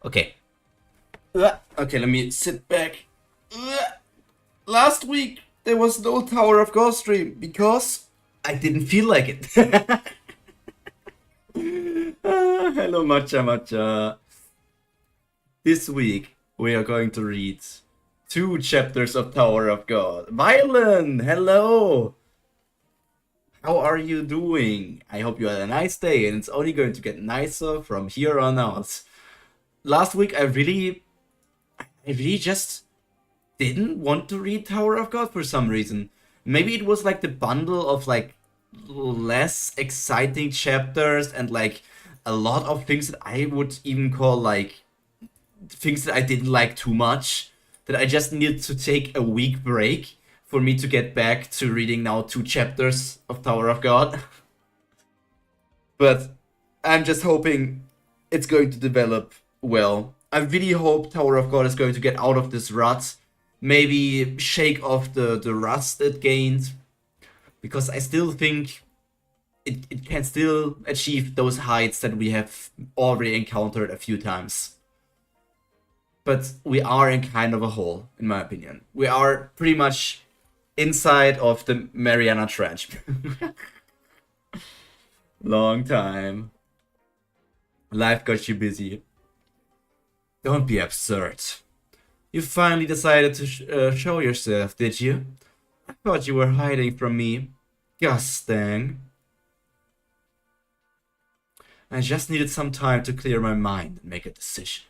Okay. Okay, let me sit back. Last week there was no Tower of God stream because I didn't feel like it. Hello, Matcha Matcha. This week we are going to read 2 chapters of Tower of God. Violin, hello. How are you doing? I hope you had a nice day and it's only going to get nicer from here on out. Last week I really just didn't want to read Tower of God for some reason. Maybe it was like the bundle of like less exciting chapters and like a lot of things that I would even call like things that I didn't like too much, that I just needed to take a week break for me to get back to reading now 2 chapters of Tower of God. But I'm just hoping it's going to develop well. I really hope Tower of God is going to get out of this rut. Maybe shake off the rust it gained. Because I still think it can still achieve those heights that we have already encountered a few times. But we are in kind of a hole, in my opinion. We are pretty much inside of the Mariana Trench. Long time. Life got you busy. Don't be absurd. You finally decided to show yourself, did you? I thought you were hiding from me. Gosh dang. I just needed some time to clear my mind and make a decision.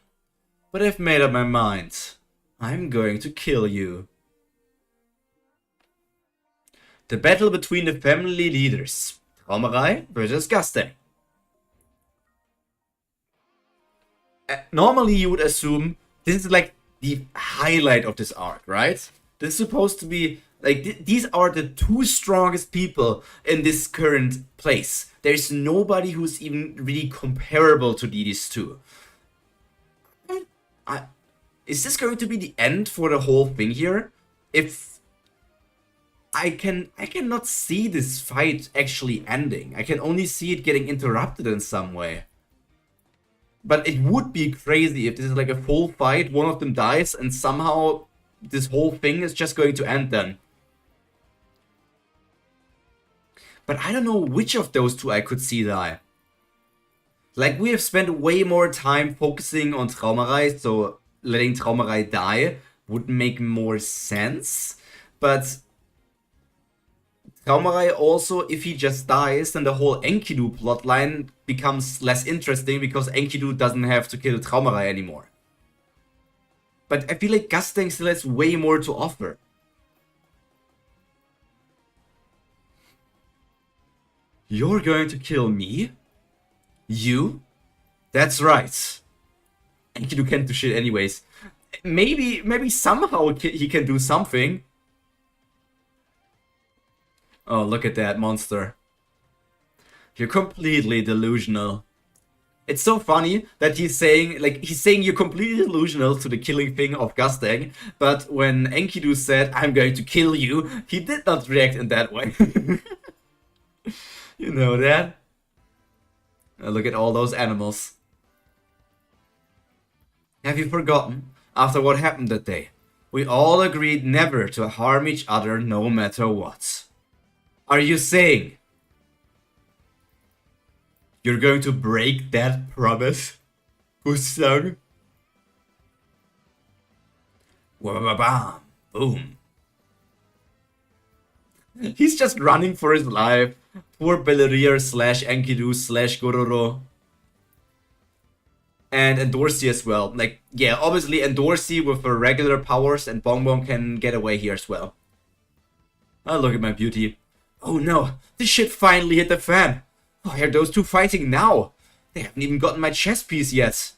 But I've made up my mind. I'm going to kill you. The battle between the family leaders. Traumerei versus Gaste. Normally you would assume this is like the highlight of this arc, right? This is supposed to be Like, these are the two strongest people in this current place. There's nobody who's even really comparable to these two. Is this going to be the end for the whole thing here? If I cannot see this fight actually ending. I can only see it getting interrupted in some way. But it would be crazy if this is like a full fight, one of them dies, and somehow this whole thing is just going to end then. But I don't know which of those two I could see die. Like, we have spent way more time focusing on Traumerei, so letting Traumerei die would make more sense. But Traumerei also, if he just dies, then the whole Enkidu plotline becomes less interesting because Enkidu doesn't have to kill Traumerei anymore. But I feel like Gasteng still has way more to offer. You're going to kill me? You? That's right. Enkidu can't do shit anyways. Maybe somehow he can do something. Oh, look at that monster. You're completely delusional. It's so funny that he's saying you're completely delusional to the killing thing of Gasteng, but when Enkidu said, I'm going to kill you, he did not react in that way. You know that? Look at all those animals. Have you forgotten? After what happened that day, we all agreed never to harm each other no matter what. Are you saying you're going to break that promise, Gustang? Wababam, boom. He's just running for his life. Poor Belerier / Enkidu / Gororo. And Endorsi as well. Like, yeah, obviously Endorsi with her regular powers and Bongbong can get away here as well. Oh, look at my beauty. Oh no, this shit finally hit the fan. Why are those two fighting now? They haven't even gotten my chess piece yet.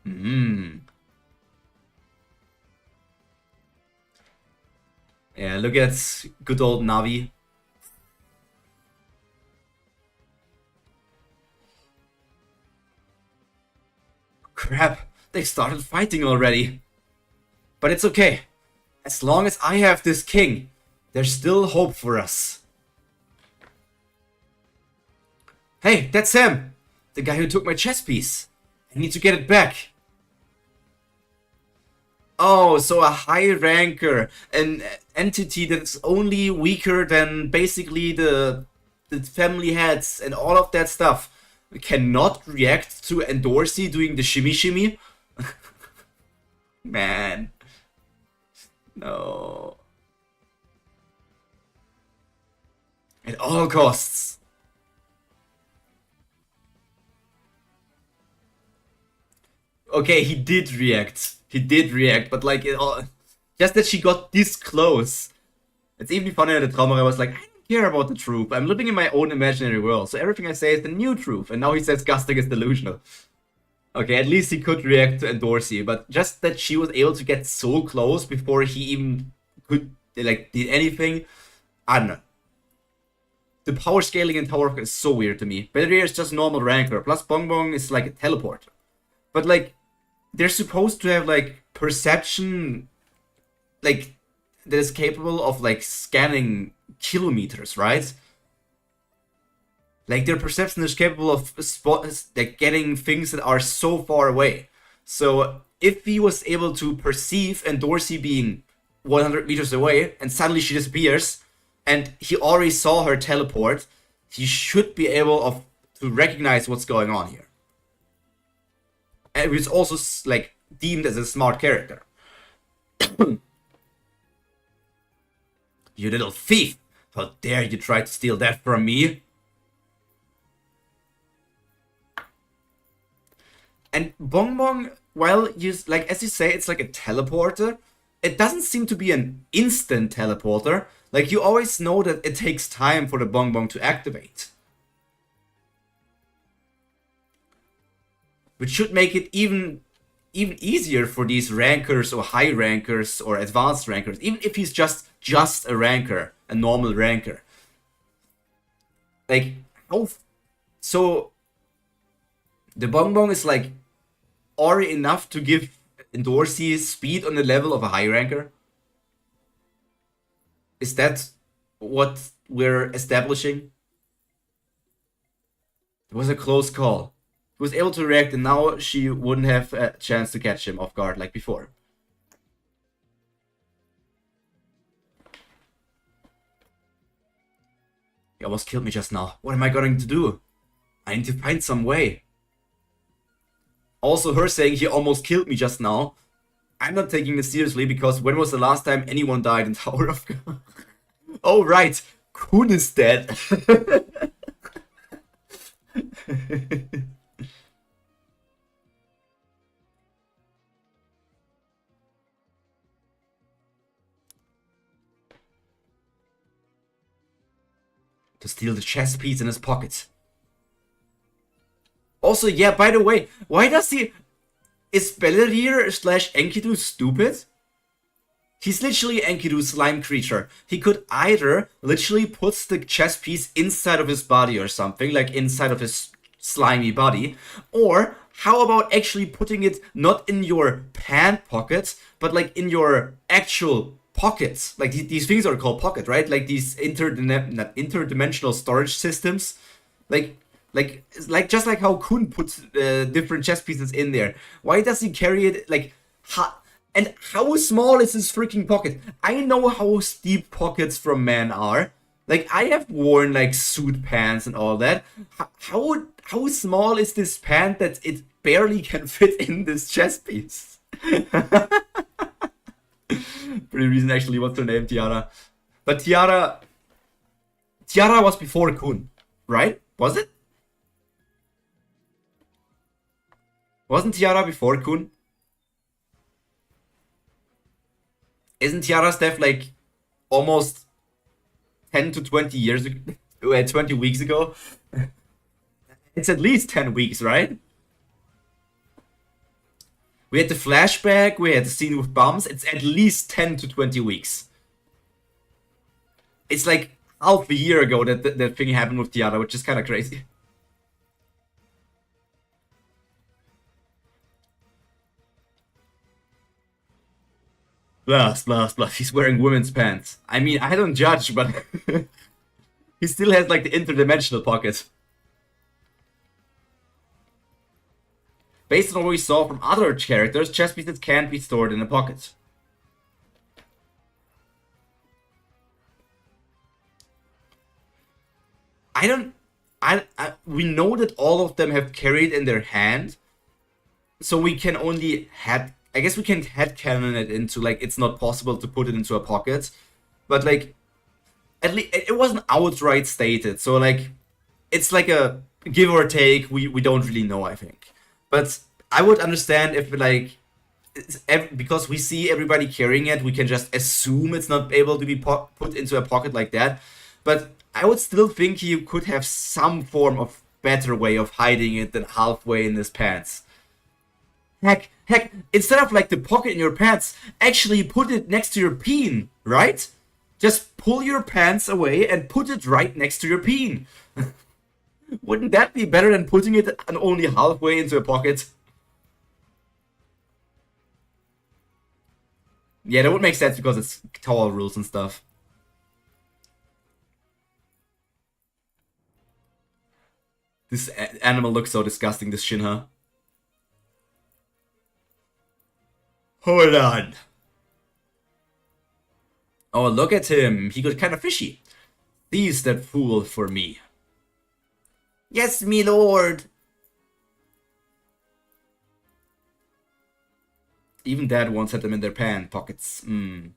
Yeah, look at good old Navi. Crap, they started fighting already. But it's okay. As long as I have this king, there's still hope for us. Hey, that's him! The guy who took my chess piece. I need to get it back. Oh, so a high ranker, an entity that's only weaker than basically the family heads and all of that stuff, cannot react to Endorsi doing the shimmy shimmy? Man. No. At all costs. Okay, he did react. He did react, but like, just that she got this close. It's even funnier that Traumerei was like, I don't care about the truth. I'm living in my own imaginary world, so everything I say is the new truth. And now he says Gasteng is delusional. Okay, at least he could react to Endorsi, but just that she was able to get so close before he even could, like, did anything, I don't know. The power scaling in Tower of God is so weird to me. Belerier is just normal rankler, plus Bongbong is like a teleporter. But like, they're supposed to have like perception, like, that is capable of like scanning kilometers, right? Like, their perception is capable of like getting things that are so far away. So if he was able to perceive Endorsi being 100 meters away and suddenly she disappears, and he already saw her teleport, he should be able to recognize what's going on here. And he's also like deemed as a smart character. You little thief! How dare you try to steal that from me? And Bongbong, well, like, as you say, it's like a teleporter. It doesn't seem to be an instant teleporter. Like, you always know that it takes time for the Bongbong to activate. Which should make it even even easier for these rankers or high rankers or advanced rankers, even if he's just a ranker, a normal ranker. Like, how... So, the Bonbon is like already enough to give Dorsey speed on the level of a high ranker? Is that what we're establishing? It was a close call. He was able to react, and now she wouldn't have a chance to catch him off guard like before. He almost killed me just now. What am I going to do? I need to find some way. Also, her saying he almost killed me just now. I'm not taking this seriously, because when was the last time anyone died in Tower of God? Oh, right. Kun is dead. To steal the chess piece in his pocket. Also, yeah, by the way, why does he... Is Bellerir slash Enkidu stupid? He's literally Enkidu's slime creature. He could either literally put the chess piece inside of his body or something, like inside of his slimy body, or how about actually putting it not in your pant pockets, but like in your actual pockets? Like these things are called pocket, right? Like these interdimensional storage systems. Like just like how Kun puts different chess pieces in there. Why does he carry it like... And how small is his freaking pocket? I know how deep pockets from men are. Like, I have worn, like, suit pants and all that. How small is this pant that it barely can fit in this chess piece? Pretty reason, actually, what's her name? Tiara. But Tiara was before Kun, right? Was it? Wasn't Tiara before Kun? Isn't Tiara's death like almost 10 to 20 years ago? 20 weeks ago? It's at least 10 weeks, right? We had the flashback, we had the scene with Bums. It's at least 10 to 20 weeks. It's like half a year ago that that thing happened with Tiara, which is kind of crazy. Blast, blast, blast. He's wearing women's pants. I mean, I don't judge, but he still has like the interdimensional pocket. Based on what we saw from other characters, chess pieces can't be stored in a pocket. We know that all of them have carried in their hand, so we can only I guess we can headcanon it into, like, it's not possible to put it into a pocket, but, like, at least it wasn't outright stated, so, like, it's like a give or take, we don't really know, I think. But I would understand if, like, because we see everybody carrying it, we can just assume it's not able to be put into a pocket like that. But I would still think you could have some form of better way of hiding it than halfway in his pants. Heck, instead of like the pocket in your pants, actually put it next to your peen, right? Just pull your pants away and put it right next to your peen. Wouldn't that be better than putting it only halfway into a pocket? Yeah, that would make sense because it's tower rules and stuff. This animal looks so disgusting, this Shinha. Hold on. Oh, look at him. He got kind of fishy. Seize that fool for me. Yes, me lord. Even dad once had them in their pant pockets. No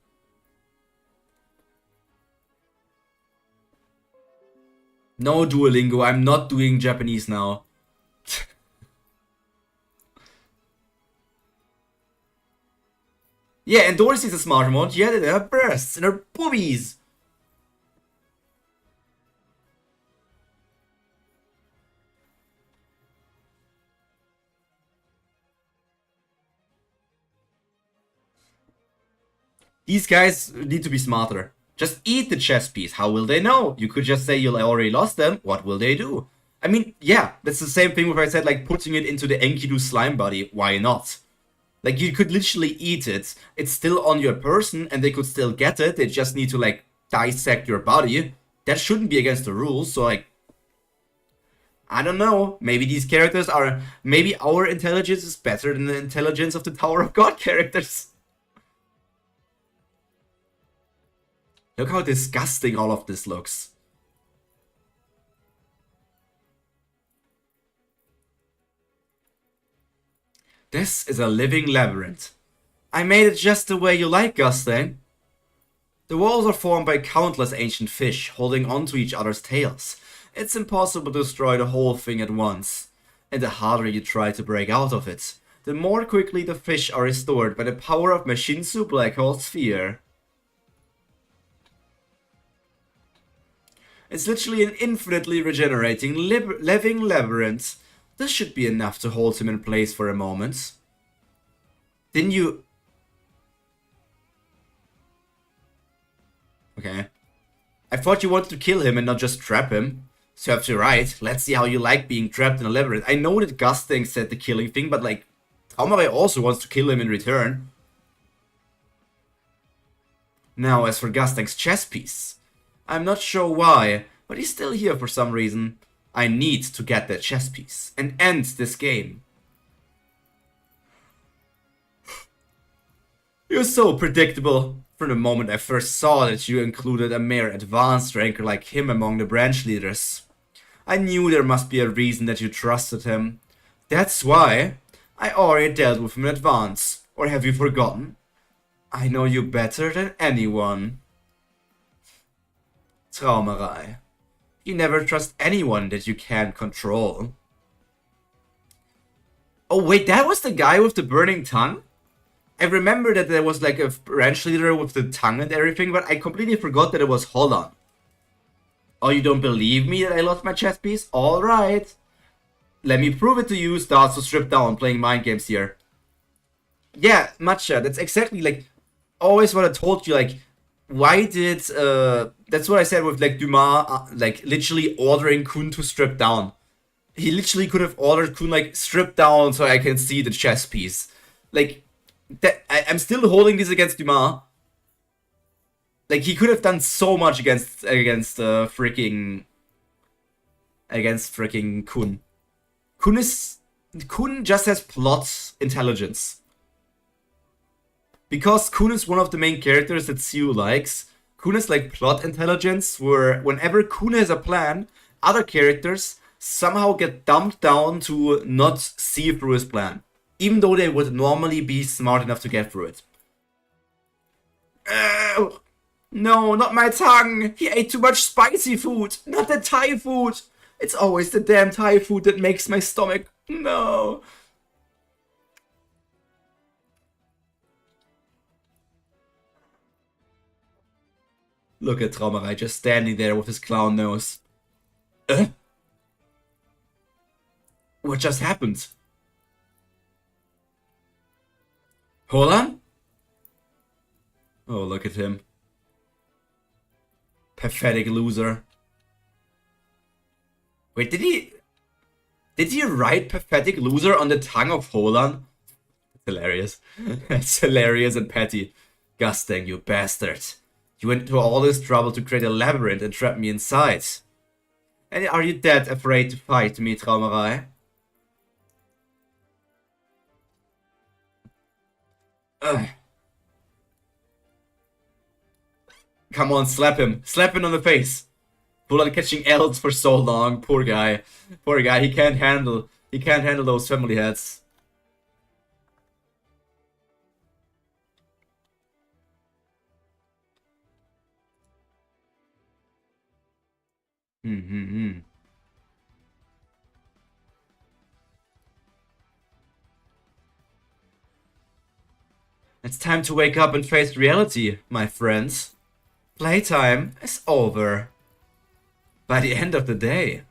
Duolingo, I'm not doing Japanese now. Yeah, and Dorsey's a smart one. She had it in her breasts and her boobies. These guys need to be smarter. Just eat the chess piece. How will they know? You could just say you already lost them. What will they do? I mean, yeah, that's the same thing if I said, like, putting it into the Enkidu slime body. Why not? Like, you could literally eat it. It's still on your person, and they could still get it. They just need to, like, dissect your body. That shouldn't be against the rules, so, like, I don't know. Maybe these characters are... Maybe our intelligence is better than the intelligence of the Tower of God characters. Look how disgusting all of this looks. This is a living labyrinth. I made it just the way you like, Gusting. The walls are formed by countless ancient fish holding onto each other's tails. It's impossible to destroy the whole thing at once. And the harder you try to break out of it, the more quickly the fish are restored by the power of Mashinsu Black Hole Sphere. It's literally an infinitely regenerating living labyrinth. This should be enough to hold him in place for a moment. Didn't you... Okay. I thought you wanted to kill him and not just trap him. So you're right. Let's see how you like being trapped in a labyrinth. I know that Gusting said the killing thing, but like... Traumare also wants to kill him in return. Now, as for Gusting's chess piece. I'm not sure why, but he's still here for some reason. I need to get that chess piece and end this game. You're so predictable. From the moment I first saw that you included a mere advanced ranker like him among the branch leaders. I knew there must be a reason that you trusted him. That's why I already dealt with him in advance. Or have you forgotten? I know you better than anyone. Traumerei. You never trust anyone that you can't control. Oh wait, that was the guy with the burning tongue? I remember that there was like a branch leader with the tongue and everything, but I completely forgot that it was Holland. Oh, you don't believe me that I lost my chess piece? Alright. Let me prove it to you. Starts to strip down, playing mind games here. Yeah, Matcha, that's exactly like always what I told you, like, why did, that's what I said with, like, Dumas, like, literally ordering Kun to strip down. He literally could have ordered Kun, like, strip down so I can see the chess piece. Like, that, I'm still holding this against Dumas. Like, he could have done so much against freaking Kun. Kun just has plot intelligence. Because Kun is one of the main characters that Siu likes, Kun is like plot intelligence, where whenever Kun has a plan, other characters somehow get dumped down to not see through his plan. Even though they would normally be smart enough to get through it. No, not my tongue! He ate too much spicy food! Not the Thai food! It's always the damn Thai food that makes my stomach... No! Look at Traumerei just standing there with his clown nose. What just happened? Holland? Oh, look at him. Pathetic loser. Wait, did he write pathetic loser on the tongue of Holland? It's hilarious. It's hilarious and petty. Gusting, you bastard. You went to all this trouble to create a labyrinth and trap me inside. And are you that afraid to fight me, Traumerei? Come on, slap him. Slap him on the face. Bulan catching L's for so long. Poor guy. Poor guy. He can't handle those family heads. It's time to wake up and face reality, my friends. Playtime is over. By the end of the day,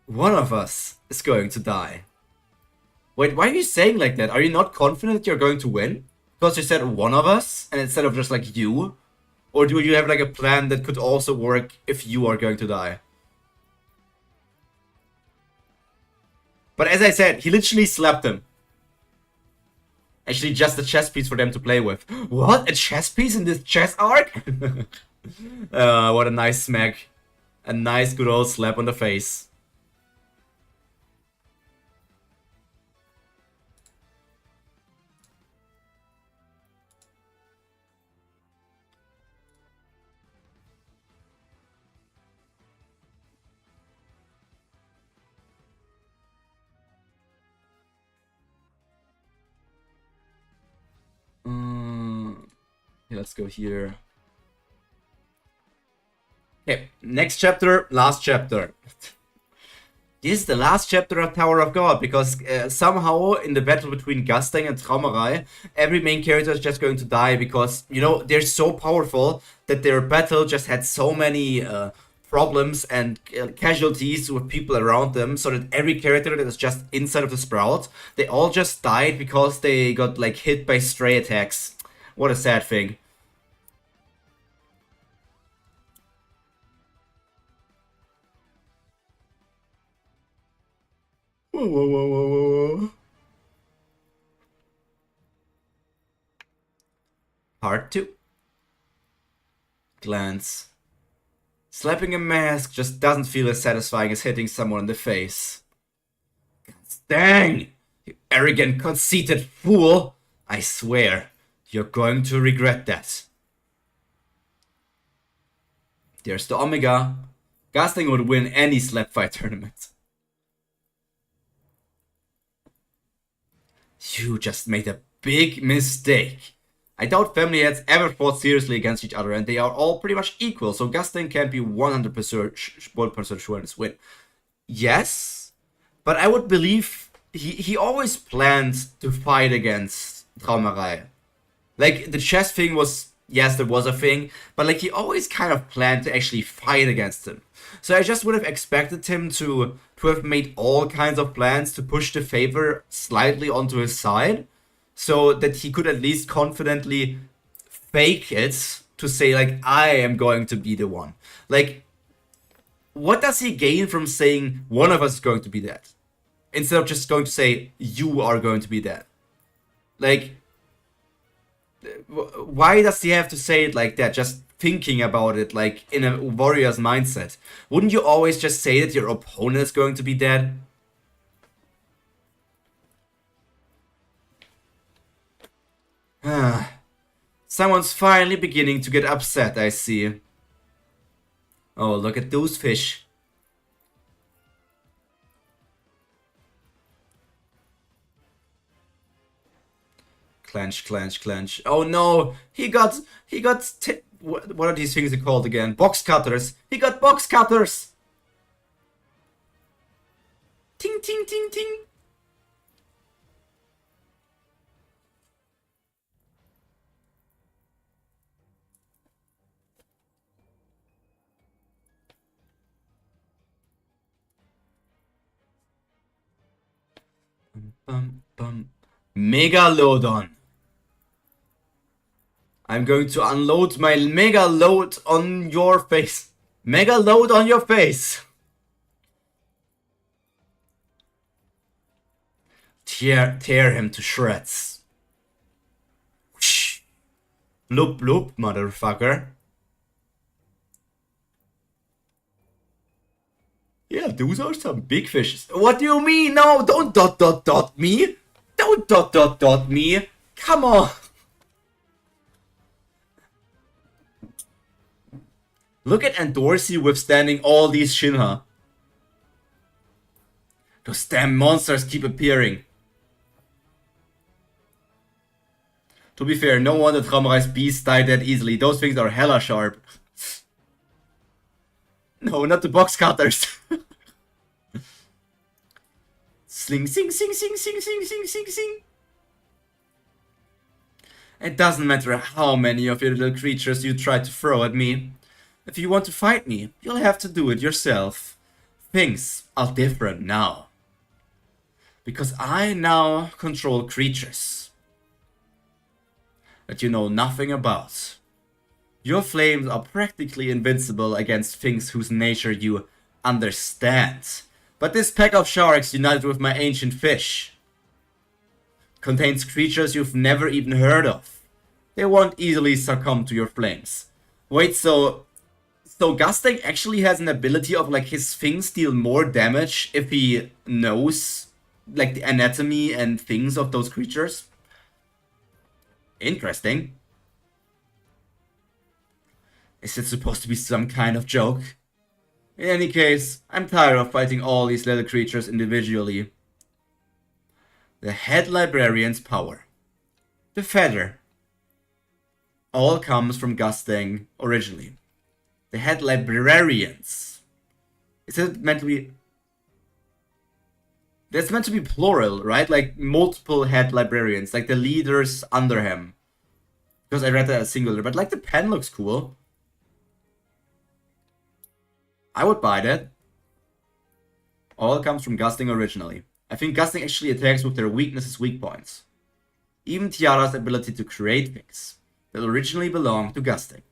one of us is going to die. Wait, why are you saying like that? Are you not confident that you're going to win? Because you said one of us, and instead of just like you? Or do you have like a plan that could also work if you are going to die? But as I said, he literally slapped him. Actually, just a chess piece for them to play with. What? A chess piece in this chess arc? What a nice smack. A nice good old slap on the face. Let's go here. Okay, next chapter, last chapter. This is the last chapter of Tower of God, because somehow in the battle between Gasteng and Traumerei, every main character is just going to die because, you know, they're so powerful that their battle just had so many problems and casualties with people around them, so that every character that is just inside of the Sprout, they all just died because they got like hit by stray attacks. What a sad thing. Whoa, whoa, whoa, whoa, whoa. Part 2. Glance. Slapping a mask just doesn't feel as satisfying as hitting someone in the face. Dang! You arrogant, conceited fool! I swear, you're going to regret that. There's the Omega. Gasteng would win any slap fight tournament. You just made a big mistake. I doubt family heads ever fought seriously against each other, and they are all pretty much equal, so Gasteng can't be 100% sure in his win. Yes, but I would believe he always planned to fight against Traumerei. Like, the chess thing was, yes, there was a thing, but like he always kind of planned to actually fight against him. So I just would have expected him to have made all kinds of plans to push the favor slightly onto his side, so that he could at least confidently fake it to say, like, I am going to be the one. Like, what does he gain from saying one of us is going to be dead? Instead of just going to say, you are going to be dead. Like, why does he have to say it like that? Just thinking about it, like, in a warrior's mindset. Wouldn't you always just say that your opponent is going to be dead? Someone's finally beginning to get upset, I see. Oh, look at those fish. Clench, clench, clench. Oh no, he got what are these things called again? Box cutters. He got box cutters. Ting, ting, ting, ting. Bum, bum. Megalodon. I'm going to unload my mega load on your face. Mega load on your face. Tear him to shreds. Whoosh. Bloop bloop, motherfucker. Yeah, those are some big fishes. What do you mean? No, don't dot me. Don't dot me. Come on. Look at Andorsey withstanding all these Shinra. Those damn monsters keep appearing. To be fair, no wonder Traumerei's beasts die that easily. Those things are hella sharp. No, not the box cutters. Sling, sing, sing, sing, sing, sing, sing, sing, sing. It doesn't matter how many of your little creatures you try to throw at me. If you want to fight me, you'll have to do it yourself. Things are different now. Because I now control creatures. that you know nothing about. Your flames are practically invincible against things whose nature you understand. But this pack of sharks, united with my ancient fish, contains creatures you've never even heard of. They won't easily succumb to your flames. Wait, so Gusting actually has an ability of like his things deal more damage if he knows like the anatomy and things of those creatures? Interesting. Is it supposed to be some kind of joke? In any case, I'm tired of fighting all these little creatures individually. The head librarian's power. The feather. All comes from Gusting originally. The head librarians. Is it meant to be... That's meant to be plural, right? Like multiple head librarians, like the leaders under him. Because I read that as singular, but like the pen looks cool. I would buy that. All comes from Gusting originally. I think Gusting actually attacks with their weaknesses weak points. Even Tiara's ability to create things that originally belonged to Gusting.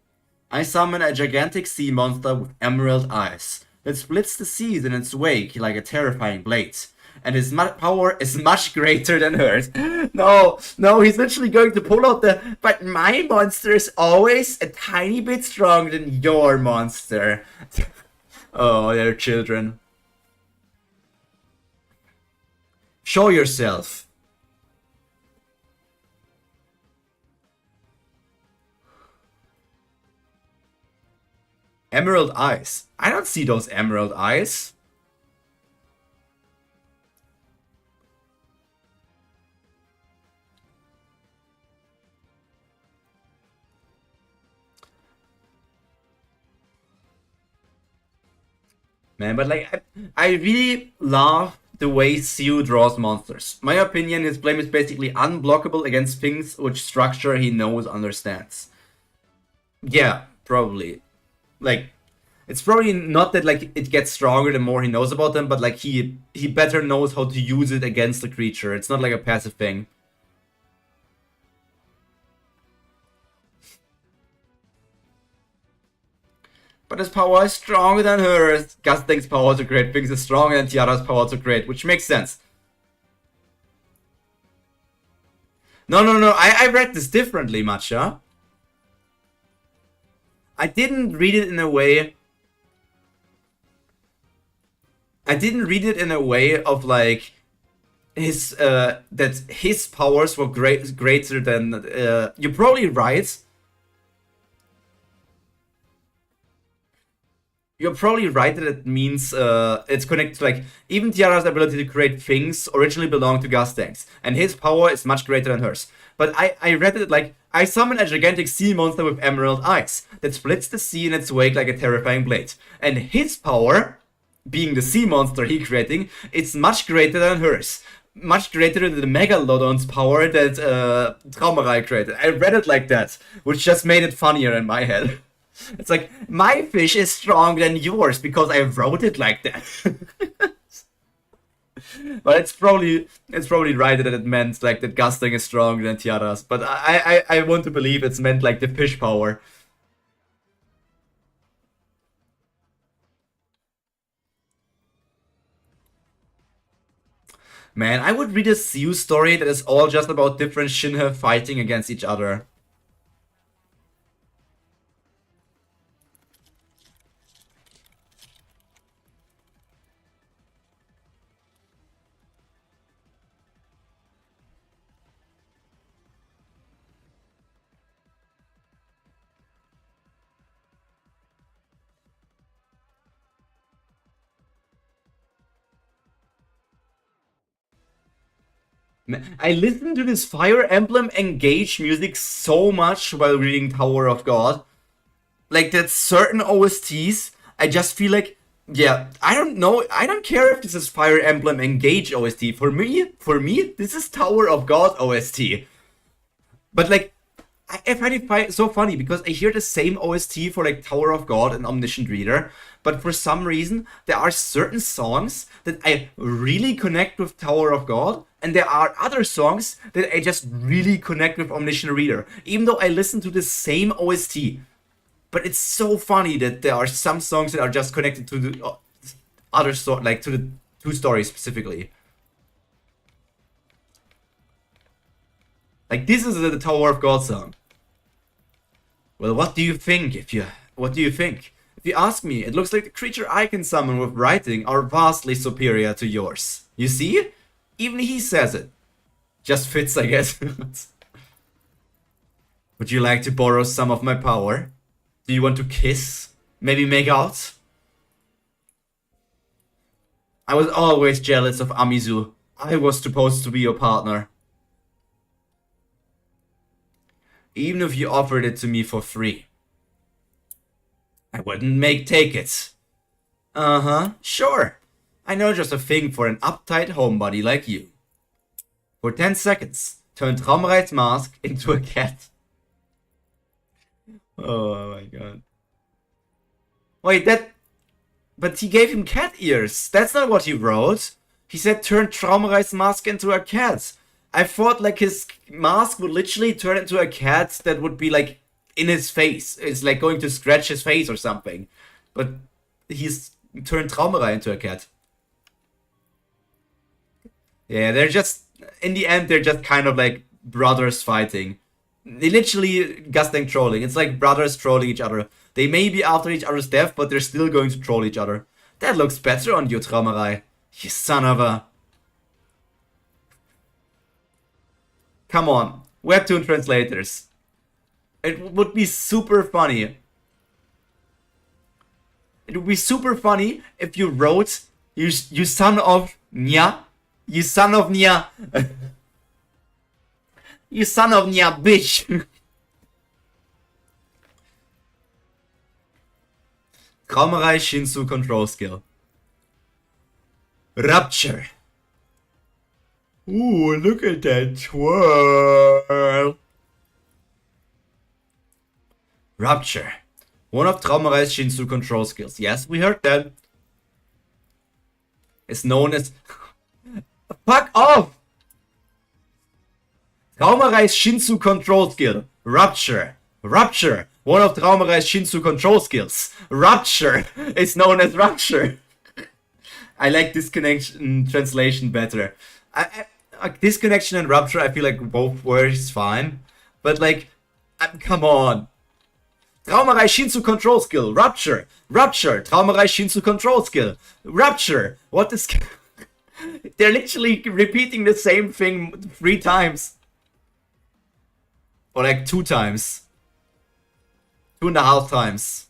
I summon a gigantic sea monster with emerald eyes that splits the seas in its wake like a terrifying blade. And his power is much greater than hers. No, he's literally going to pull out the... But my monster is always a tiny bit stronger than your monster. Oh, they're children. Show yourself. Emerald eyes. I don't see those emerald eyes. Man, but like, I really love the way Siu draws monsters. My opinion, his flame is basically unblockable against things which structure he knows understands. Yeah, probably. Like, it's probably not that like it gets stronger the more he knows about them, but like he better knows how to use it against the creature. It's not like a passive thing. But his power is stronger than hers. Gusting's power to create things is stronger than Tiara's power to create, which makes sense. No, I read this differently, Matcha. I didn't read it in a way... I didn't read it in a way of like... his, that his powers were greater than... you're probably right. You're probably right that it means it's connected to like even Tiara's ability to create things originally belonged to Gusting's, and his power is much greater than hers. But I read it like I summon a gigantic sea monster with emerald eyes that splits the sea in its wake like a terrifying blade, and his power, being the sea monster he creating, it's much greater than hers. Much greater than the Megalodon's power that Traumerei created. I read it like that, which just made it funnier in my head. It's like, my fish is stronger than yours because I wrote it like that. But it's probably right that it meant like that Gusting is stronger than Tiara's. But I want to believe it's meant like the fish power. Man, I would read a Siu story that is all just about different Shinhe fighting against each other. I listened to this Fire Emblem Engage music so much while reading Tower of God. Like, that certain OSTs, I just feel like, yeah, I don't know, I don't care if this is Fire Emblem Engage OST. For me, this is Tower of God OST. But like, I find it so funny because I hear the same OST for like Tower of God and Omniscient Reader, but for some reason there are certain songs that I really connect with Tower of God, and there are other songs that I just really connect with Omniscient Reader, even though I listen to the same OST. But it's so funny that there are some songs that are just connected to the other story, like to the two stories specifically. Like this is the Tower of God song. Well, what do you think? What do you think? If you ask me, it looks like the creature I can summon with writing are vastly superior to yours. You see? Even he says it. Just fits, I guess. Would you like to borrow some of my power? Do you want to kiss? Maybe make out? I was always jealous of Amizu. I was supposed to be your partner. Even if you offered it to me for free, I wouldn't take it. Uh-huh, sure. I know just a thing for an uptight homebody like you. For 10 seconds, turn Traumreit's mask into a cat. Oh my god. Wait, but he gave him cat ears. That's not what he wrote. He said turn Traumreit's mask into a cat. I thought like his mask would literally turn into a cat that would be like in his face. It's like going to scratch his face or something. But he's turned Traumerei into a cat. Yeah, they're just, in the end, they're just kind of like brothers fighting. They literally Gusting trolling. It's like brothers trolling each other. They may be after each other's death, but they're still going to troll each other. That looks better on you, Traumerei. You son of a... Come on, Webtoon translators. It would be super funny. It would be super funny if you wrote, you son of Nya. You son of Nya. You son of Nya, bitch. Traumerei Shinsu control skill. Rupture. Ooh, look at that twirl. Rupture. One of Traumerei's Shinsu control skills. Yes, we heard that. It's known as... Fuck off! Traumerei's Shinsu control skill. Rupture. Rupture. One of Traumerei's Shinsu control skills. Rupture. It's known as Rupture. I like this connection translation better. Disconnection and rupture, I feel like both words fine. But like, come on. Traumerei Shinsu control skill. Rupture. Rupture. Traumerei Shinsu control skill. Rupture. What is... They're literally repeating the same thing 3 times. Or like 2 times. 2.5 times.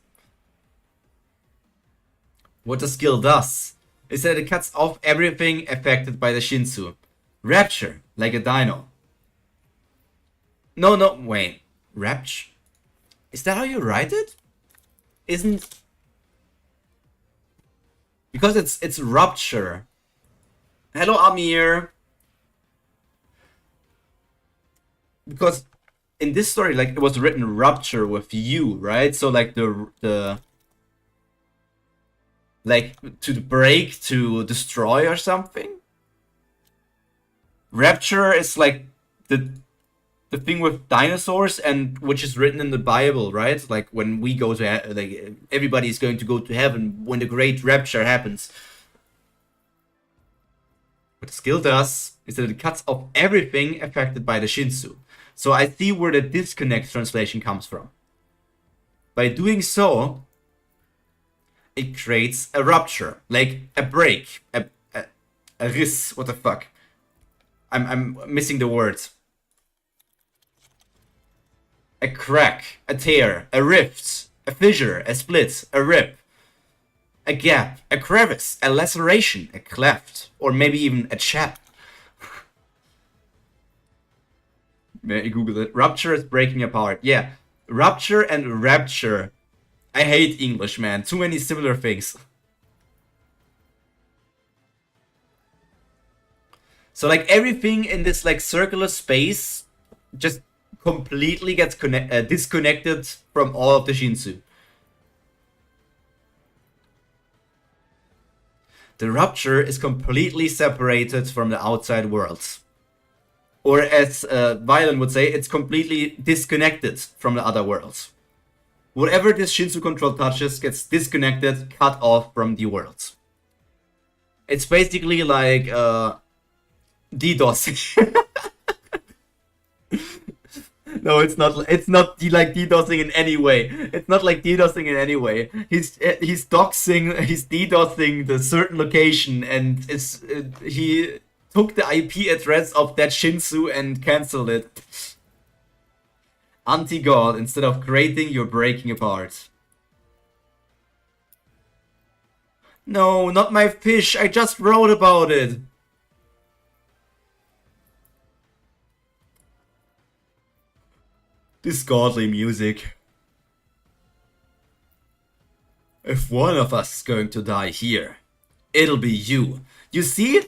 What the skill does is that it cuts off everything affected by the Shinsu. Rapture, like a dino. No, wait. Rapture? Is that how you write it? Isn't... Because it's rupture. Hello, Amir. Because in this story, like, it was written rupture with you, right? So, like, the like, to break, to destroy or something? Rapture is like the thing with dinosaurs, and which is written in the Bible, right? Like when we go to like everybody is going to go to heaven when the great rapture happens. What the skill does is that it cuts off everything affected by the Shinsu. So I see where the disconnect translation comes from. By doing so, it creates a rupture, like a break, a riss. What the fuck? I'm missing the words. A crack, a tear, a rift, a fissure, a split, a rip, a gap, a crevice, a laceration, a cleft, or maybe even a chap. Google it. Rupture is breaking apart. Yeah, rupture and rapture. I hate English, man. Too many similar things. So like everything in this like circular space just completely gets disconnected from all of the Shinsu. The rupture is completely separated from the outside world. Or as Violin would say, it's completely disconnected from the other worlds. Whatever this Shinsu control touches gets disconnected, cut off from the world. It's basically like DDoS. No, it's not. It's not like DDoSing in any way. It's not like DDoSing in any way. He's doxing. He's DDoSing the certain location, and he took the IP address of that Shinsu and canceled it. Anti-God, instead of creating, you're breaking apart. No, not my fish. I just wrote about it. This godly music. If one of us is going to die here, it'll be you. You see?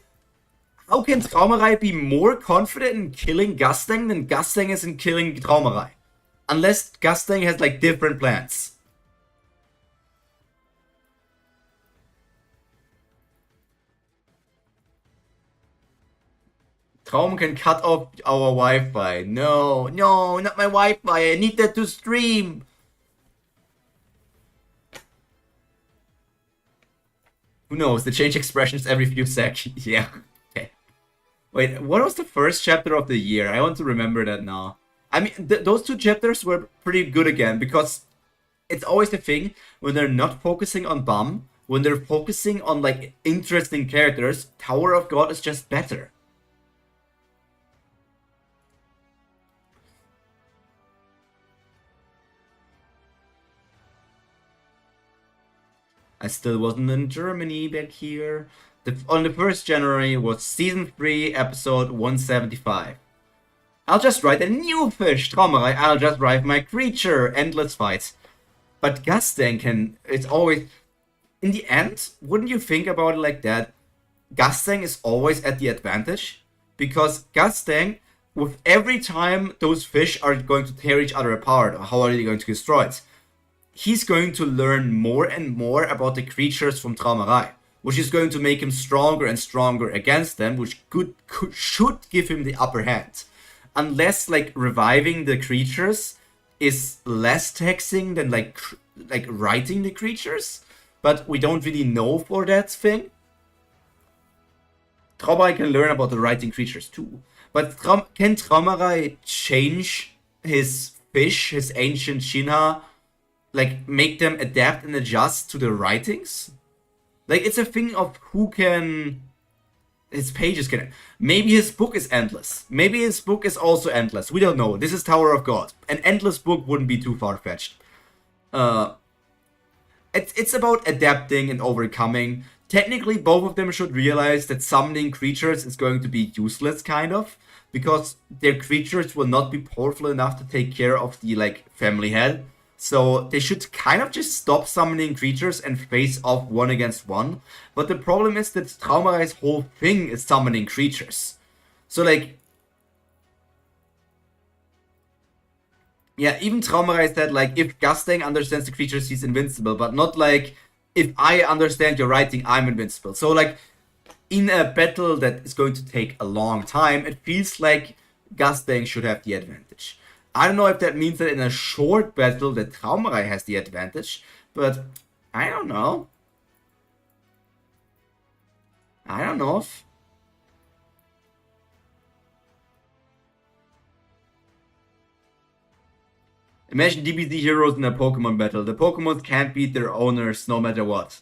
How can Traumerei be more confident in killing Gasteng than Gasteng is in killing Traumerei? Unless Gasteng has like different plans. Traum can cut off our Wi-Fi. No, no, not my Wi-Fi. I need that to stream. Who knows? They change expressions every few seconds. Yeah. Okay. Wait, what was the first chapter of the year? I want to remember that now. I mean, those two chapters were pretty good again, because it's always the thing when they're not focusing on Bum, when they're focusing on like interesting characters, Tower of God is just better. I still wasn't in Germany back here. On the 1st January was Season 3, Episode 175. I'll just write a new fish, Traumerei. I'll just write my creature, endless fights. But Gasteng can... It's always... In the end, wouldn't you think about it like that? Gasteng is always at the advantage. Because Gasteng, with every time those fish are going to tear each other apart, or how are they going to destroy it? He's going to learn more and more about the creatures from Traumerei, which is going to make him stronger and stronger against them, which should give him the upper hand. Unless, like, reviving the creatures is less taxing than, like writing the creatures, but we don't really know for that thing. Traumerei can learn about the writing creatures too, but can Traumerei change his fish, his ancient Shinha, like, make them adapt and adjust to the writings? Like, it's a thing of who can... His pages can... Maybe his book is endless. Maybe his book is also endless. We don't know. This is Tower of God. An endless book wouldn't be too far-fetched. It's about adapting and overcoming. Technically, both of them should realize that summoning creatures is going to be useless, kind of. Because their creatures will not be powerful enough to take care of the, like, family head. So they should kind of just stop summoning creatures and face off one against one. But the problem is that Traumerei's whole thing is summoning creatures. So like... Yeah, even Traumerei said, like, if Gasteng understands the creatures, he's invincible. But not like, if I understand your writing, I'm invincible. So like, in a battle that is going to take a long time, it feels like Gasteng should have the advantage. I don't know if that means that in a short battle that Traumerei has the advantage, but I don't know. I don't know if... Imagine DBZ heroes in a Pokemon battle. The Pokemons can't beat their owners no matter what.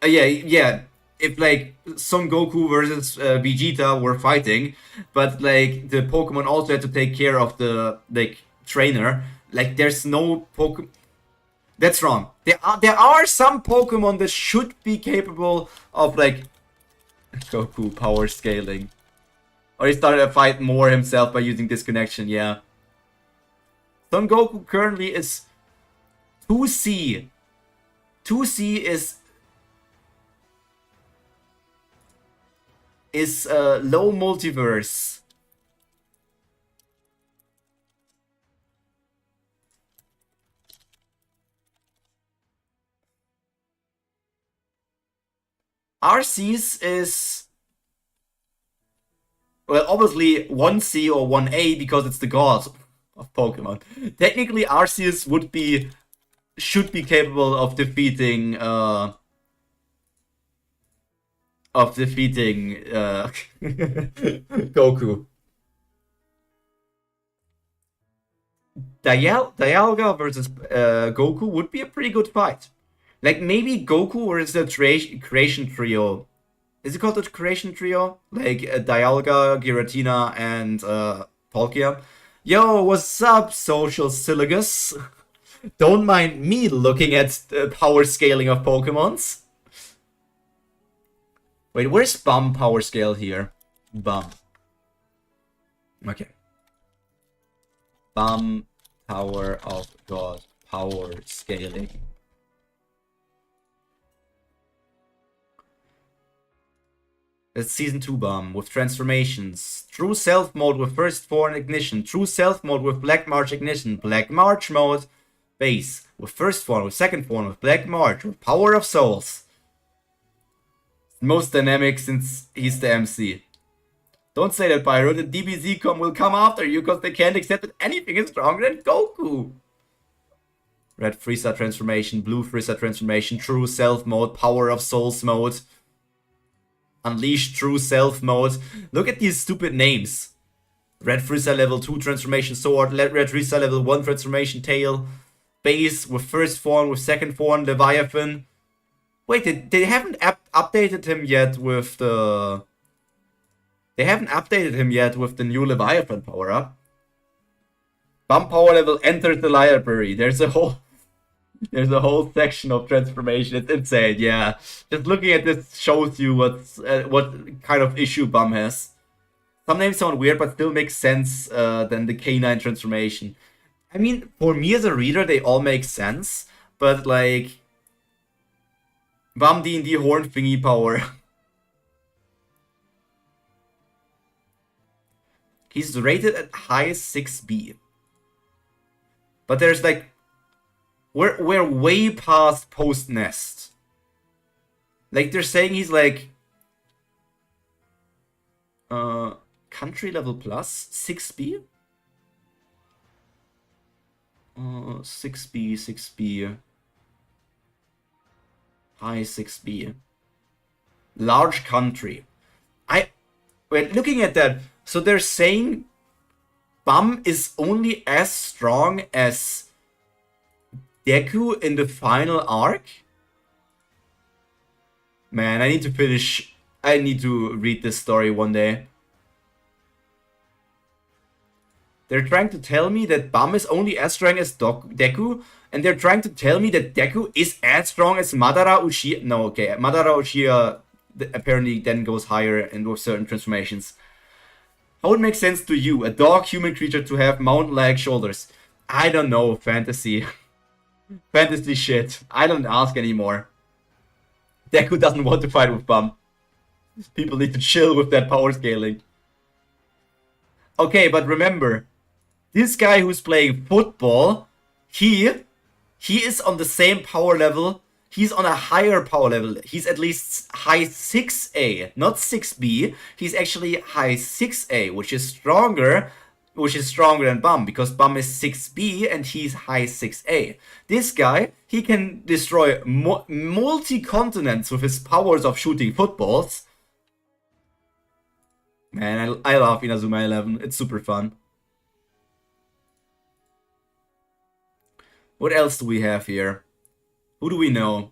Yeah. If, like, Son Goku versus Vegeta were fighting, but, like, the Pokemon also had to take care of the, like, trainer, like, there's no Pokemon... That's wrong. There are some Pokemon that should be capable of, like, Goku power scaling. Or he started a fight more himself by using disconnection, yeah. Son Goku currently is 2C. 2C is low multiverse. Arceus is, well, obviously 1C or 1A because it's the god of Pokemon. Technically, Arceus should be capable of defeating Goku. Dialga versus Goku would be a pretty good fight. Like, maybe Goku versus the Creation Trio. Is it called the Creation Trio? Like, Dialga, Giratina, and Palkia. Yo, what's up, Social Siligus? Don't mind me looking at the power scaling of Pokemons. Wait, where's Bum power scale here? Bum. Okay. Bum Tower of God power scaling. It's Season 2 Bum with transformations. True Self mode with First Form Ignition. True Self mode with Black March Ignition. Black March mode base with First Form, with Second Form, with Black March, with Power of Souls. Most dynamic since he's the MC. Don't say that, Pyro. The DBZ will come after you because they can't accept that anything is stronger than Goku. Red Frieza transformation, Blue Frieza transformation, True Self mode, Power of Souls mode, Unleash True Self mode. Look at these stupid names. Red Frieza level 2 transformation sword, Red Frieza level 1 transformation tail, base with First Form, with Second Form, Leviathan. Wait, they haven't updated him yet with the... They haven't updated him yet with the new Leviathan power-up. Bum power level enters the library. There's a whole section of transformation. It's insane, yeah. Just looking at this shows you what kind of issue Bum has. Some names sound weird, but still make sense than the K9 transformation. I mean, for me as a reader, they all make sense, but like... Bum D&D Horn Thingy power. He's rated at high 6B. But there's like... We're way past post-nest. Like, they're saying he's like... Country level plus? 6B? 6B, 6B. High 6B. Large country. Wait, looking at that, so they're saying Bum is only as strong as Deku in the final arc? Man, I need to read this story one day. They're trying to tell me that Bum is only as strong as Deku, and they're trying to tell me that Deku is as strong as Madara Uchiha. No, okay, Madara Uchiha apparently then goes higher and with certain transformations. How would it make sense to you, a dog-human creature, to have mountain-like shoulders? I don't know, fantasy. Fantasy shit. I don't ask anymore. Deku doesn't want to fight with Bum. People need to chill with that power scaling. Okay, but remember, this guy who's playing football, he is on the same power level. He's on a higher power level. He's at least high 6A, not 6B. He's actually high 6A, which is stronger than Bum, because Bum is 6B and he's high 6A. This guy, he can destroy multi-continents with his powers of shooting footballs. Man, I love Inazuma 11. It's super fun. What else do we have here? Who do we know?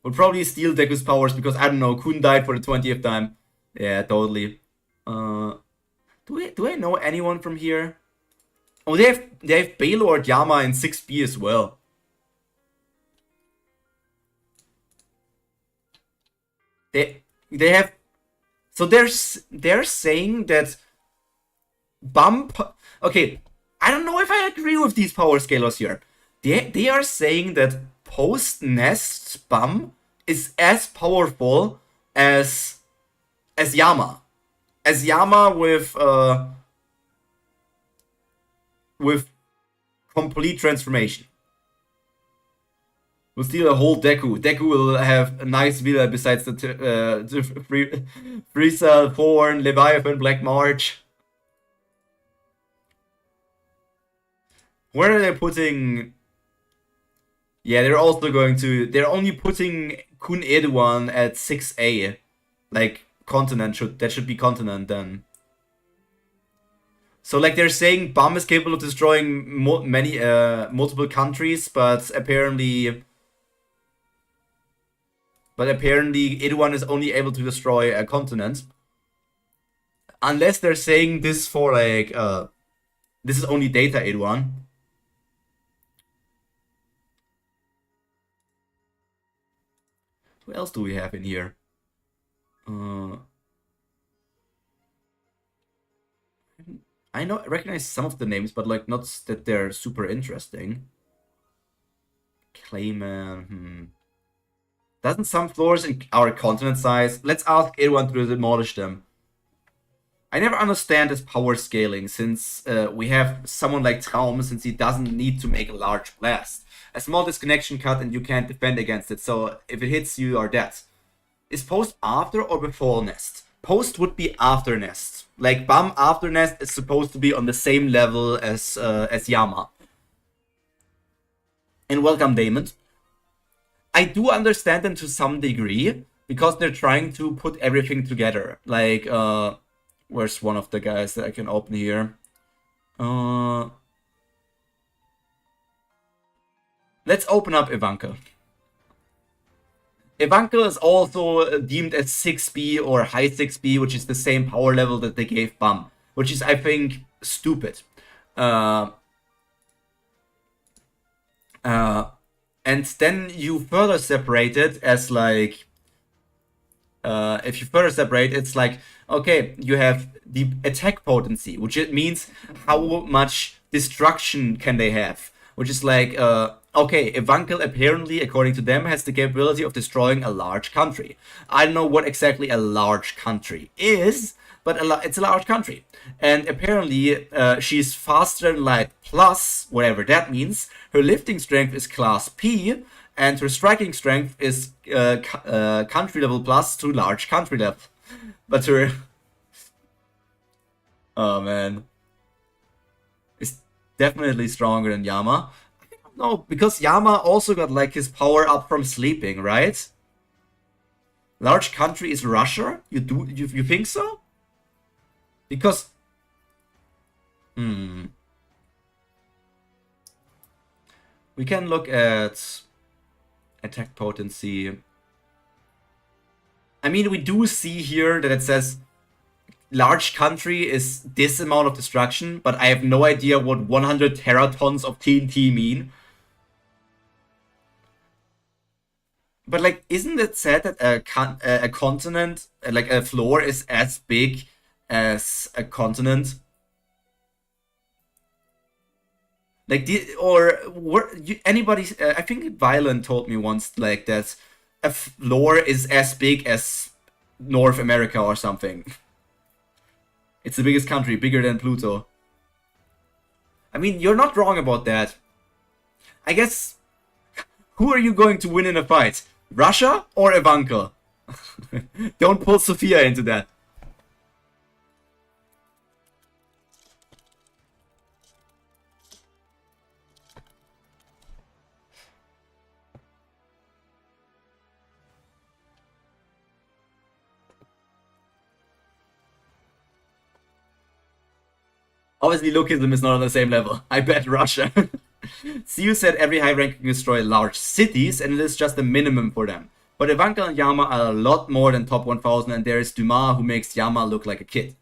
We'll probably steal Deku's powers because, I don't know, Kun died for the 20th time. Yeah, totally. Do I know anyone from here? Oh, they have Baylord Yama in 6B as well. They have... So they're saying that okay, I don't know if I agree with these power scalers here. They are saying that post-nest Bum is as powerful as Yama. As Yama with complete transformation. We'll steal a whole Deku. Deku will have a nice villa besides the Frieza, Thorn, Leviathan, Black March. Where are they putting? Yeah, they're also going to. They're only putting Kun Eduan at 6A. Like, continent should be continent then. So, like, they're saying Bam is capable of destroying multiple countries, but apparently. But apparently, Eduan is only able to destroy a continent. Unless they're saying this for, like, this is only data Eduan. Who else do we have in here? I recognize some of the names, but like not that they're super interesting. Clayman, Doesn't some floors in our continent size? Let's ask everyone to demolish them. I never understand this power scaling, since we have someone like Traum, since he doesn't need to make a large blast. A small disconnection cut and you can't defend against it, so if it hits you, are dead. Is Post after or before Nest? Post would be after Nest. Like, Bam after Nest is supposed to be on the same level as Yama. And welcome, Damon. I do understand them to some degree, because they're trying to put everything together. Like, where's one of the guys that I can open here? Let's open up Ivanka. Ivanka is also deemed as 6B or high 6B, which is the same power level that they gave Bam, which is, I think, stupid. And then you further separate it as like, if you further separate, it's like, okay, you have the attack potency, which it means how much destruction can they have, which is like, okay, Evankel apparently, according to them, has the capability of destroying a large country. I don't know what exactly a large country is, but it's a large country. And apparently, she's faster than light plus, whatever that means. Her lifting strength is class P, and her striking strength is country level plus to large country level. But her... Oh, man. It's definitely stronger than Yama. No, because Yama also got like his power up from sleeping, right? Large country is Russia? You think so? Because we can look at attack potency. I mean, we do see here that it says large country is this amount of destruction, but I have no idea what 100 teratons of TNT mean. But, like, isn't it said that a continent, like a floor, is as big as a continent? Like, anybody, I think Violent told me once, like, that a floor is as big as North America or something. It's the biggest country, bigger than Pluto. I mean, you're not wrong about that. I guess, who are you going to win in a fight? Russia or Ivanka? Don't pull Sophia into that. Obviously, Lokism is not on the same level. I bet Russia. Siu said every high rank can destroy large cities, and it is just a minimum for them. But Ivanka and Yama are a lot more than top 1000, and there is Dumas who makes Yama look like a kid.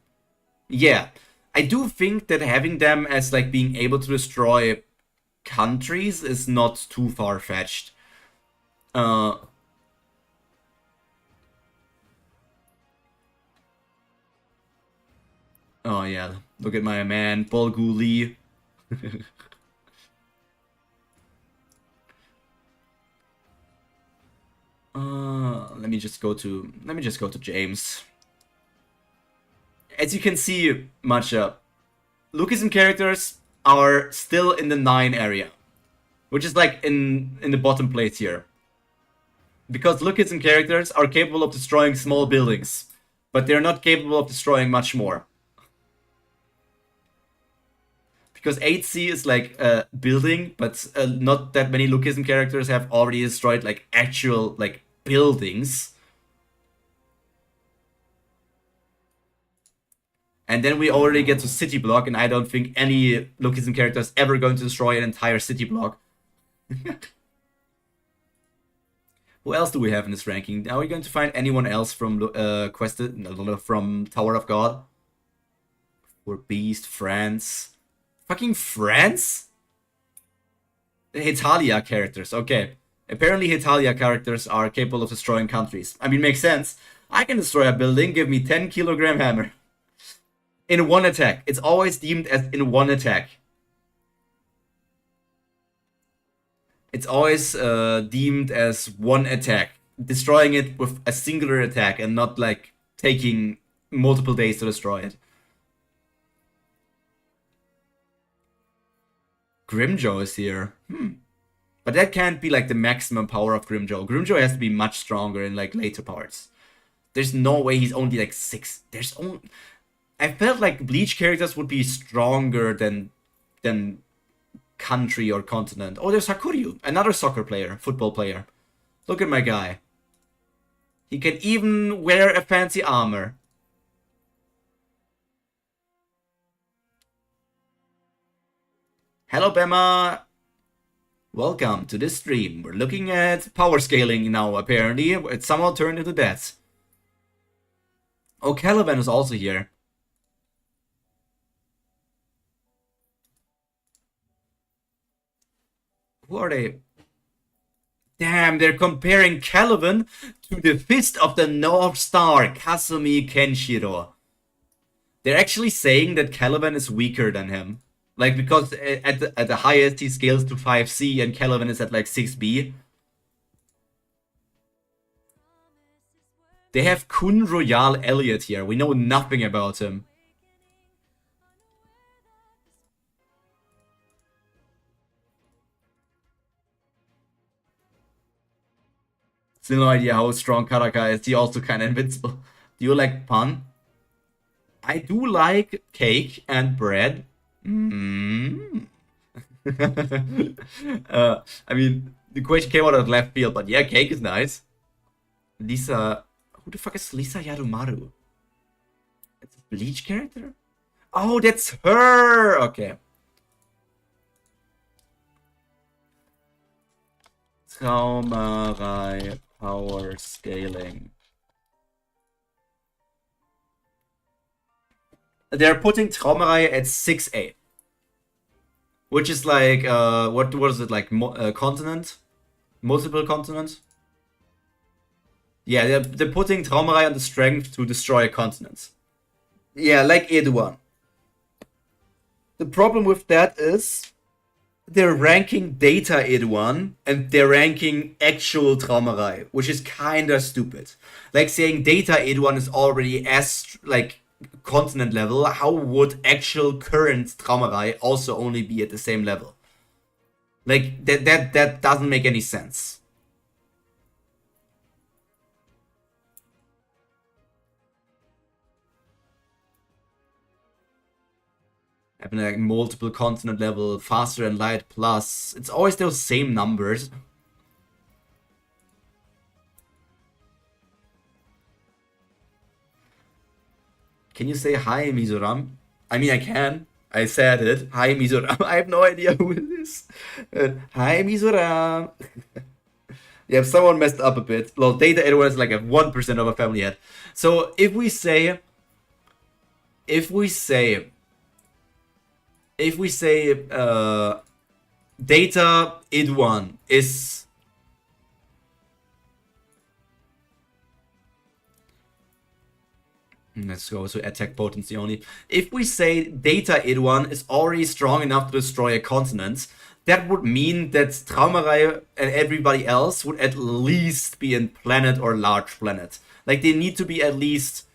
Yeah, I do think that having them as like being able to destroy countries is not too far-fetched. Oh yeah, look at my man, Bolgu Lee. Let me just go to James. As you can see, matchup, Lucasm characters are still in the 9 area, which is like in the bottom place here. Because lookism characters are capable of destroying small buildings, but they're not capable of destroying much more. Because 8C is like a building, but not that many lookism characters have already destroyed like actual like buildings. And then we already get to city block, and I don't think any lookism character is ever going to destroy an entire city block. Who else do we have in this ranking? Are we going to find anyone else from from Tower of God? Or Beast, France. Fucking France? Hetalia characters, okay. Apparently Hetalia characters are capable of destroying countries. I mean, makes sense. I can destroy a building, give me 10-kilogram hammer. In one attack. It's always deemed as in one attack. It's always deemed as one attack. Destroying it with a singular attack and not like taking multiple days to destroy it. Grimjaw is here. But that can't be like the maximum power of Grimjaw. Grimjaw has to be much stronger in like later parts. There's no way he's only like 6. I felt like Bleach characters would be stronger than country or continent. Oh, there's Hakuryu, another soccer player, football player. Look at my guy. He can even wear a fancy armor. Hello, Bema. Welcome to this stream. We're looking at power scaling now, apparently. It somehow turned into that. Oh, Caliban is also here. Who are they? Damn, they're comparing Caliban to the Fist of the North Star, Kasumi Kenshiro. They're actually saying that Caliban is weaker than him. Like, because at the highest he scales to 5C and Caliban is at like 6B. They have Kun Royale Elliot here. We know nothing about him. Still no idea how strong Karaka is. He also kind of invincible. Do you like pun? I do like cake and bread. I mean, the question came out of left field, but yeah, cake is nice. Lisa... Who the fuck is Lisa Yarumaru? It's a Bleach character? Oh, that's her! Okay. Traumerei Power Scaling. They're putting Traumerei at 6A. Which is like, what was it, like, continent? Multiple continent? Yeah, they're putting Traumerei on the strength to destroy a continent. Yeah, like Eduan. The problem with that is they're ranking data Eduan and they're ranking actual Traumerei, which is kinda stupid. Like saying data Eduan is already as like continent level, how would actual current Traumerei also only be at the same level? Like that doesn't make any sense. Having like multiple continent level, faster and light plus. It's always those same numbers. Can you say hi, Mizoram? I mean, I can. I said it. Hi, Mizoram. I have no idea who it is. Hi, Mizoram. Yeah, someone messed up a bit. Well, data everyone is like a 1% of a family head. So if we say data id1 is let's go to attack potency only. If we say data id1 is already strong enough to destroy a continent, that would mean that Traumerei and everybody else would at least be in planet or large planet. Like they need to be at least,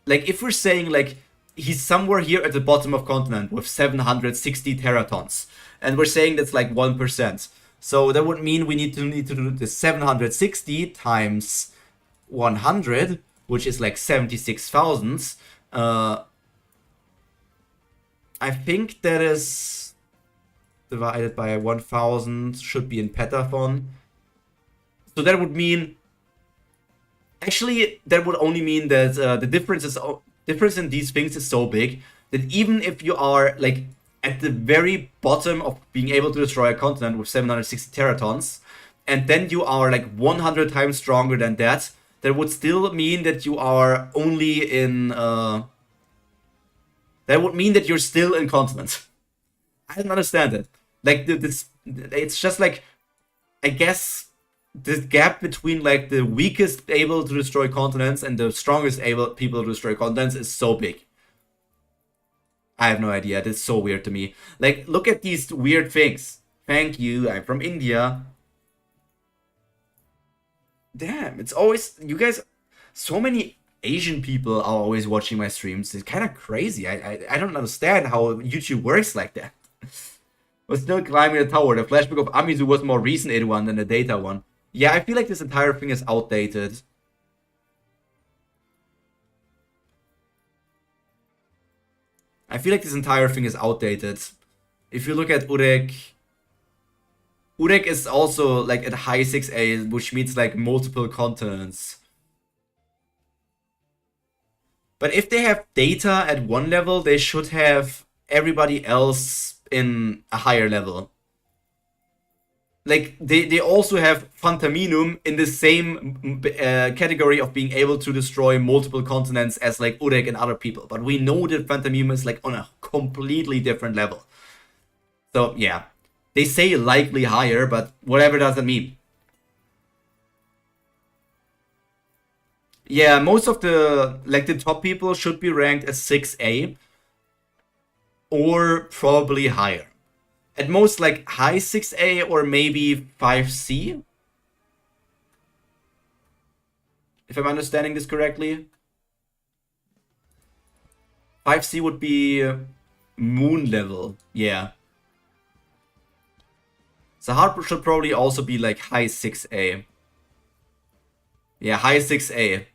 like if we're saying like he's somewhere here at the bottom of continent with 760 teratons. And we're saying that's like 1%. So that would mean we need to do the 760 times 100, which is like 76 thousandths. I think that is divided by 1000, should be in petathon. So that would mean, actually, that would only mean that the difference in these things is so big that even if you are like at the very bottom of being able to destroy a continent with 760 teratons, and then you are like 100 times stronger than that, that would still mean that you are only in that would mean that you're still incontinent. I don't understand it. Like this, it's just like, I guess the gap between like the weakest able to destroy continents and the strongest able people to destroy continents is so big. I have no idea. That's so weird to me. Like, look at these weird things. Thank you. I'm from India. Damn, it's always you guys. So many Asian people are always watching my streams. It's kind of crazy. I don't understand how YouTube works like that. But still climbing the tower. The flashback of Amizu was more recent one than the data one. Yeah, I feel like this entire thing is outdated. I feel like this entire thing is outdated. If you look at Urek is also like at high 6A, which means like multiple continents. But if they have data at one level, they should have everybody else in a higher level. Like, they also have Fantaminum in the same category of being able to destroy multiple continents as, like, Urek and other people. But we know that Fantaminum is, like, on a completely different level. So, yeah. They say likely higher, but whatever does that mean? Yeah, most of the, like, the top people should be ranked as 6A. Or probably higher. At most, like, high 6A or maybe 5C. If I'm understanding this correctly. 5C would be moon level. Yeah. Sahar should probably also be, like, high 6A. Yeah, high 6A.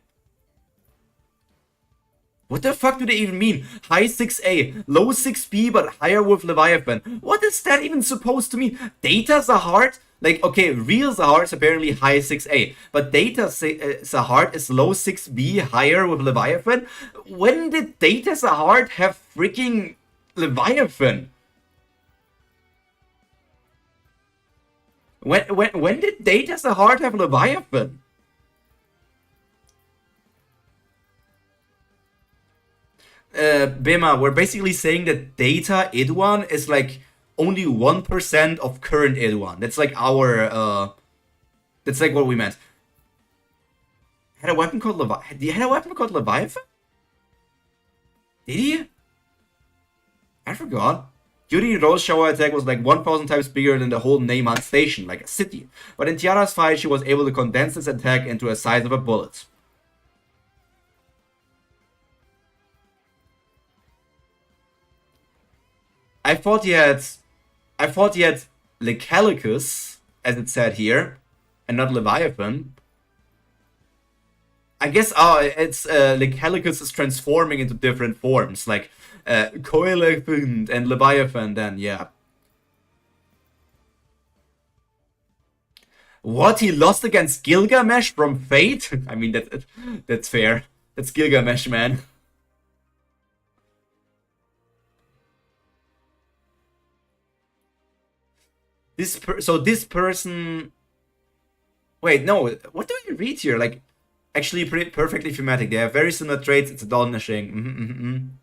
What the fuck do they even mean? High 6A, low 6B, but higher with Leviathan. What is that even supposed to mean? Data Zahard? Like, okay, real Zahard is apparently high 6A, but Data Zahard is low 6B, higher with Leviathan? When did Data Zahard have freaking Leviathan? When did Data Zahard have Leviathan? Bema, we're basically saying that data Idwan is like only 1% of current Idwan. That's like our, that's like what we meant. Had a weapon called Leviathan? He had a weapon called Leviathan? Did he? I forgot. Yuri Rose shower attack was like 1000 times bigger than the whole Neyman station, like a city. But in Tiara's fight, she was able to condense this attack into a size of a bullet. I thought he had Lecalicus, as it said here, and not Leviathan. I guess it's Lecalicus is transforming into different forms, like Coelephant and Leviathan. Then yeah. What, he lost against Gilgamesh from Fate? I mean that's fair. That's Gilgamesh, man. This person. Wait, no. What do we read here? Like, actually, perfectly thematic. They have very similar traits. It's astonishing.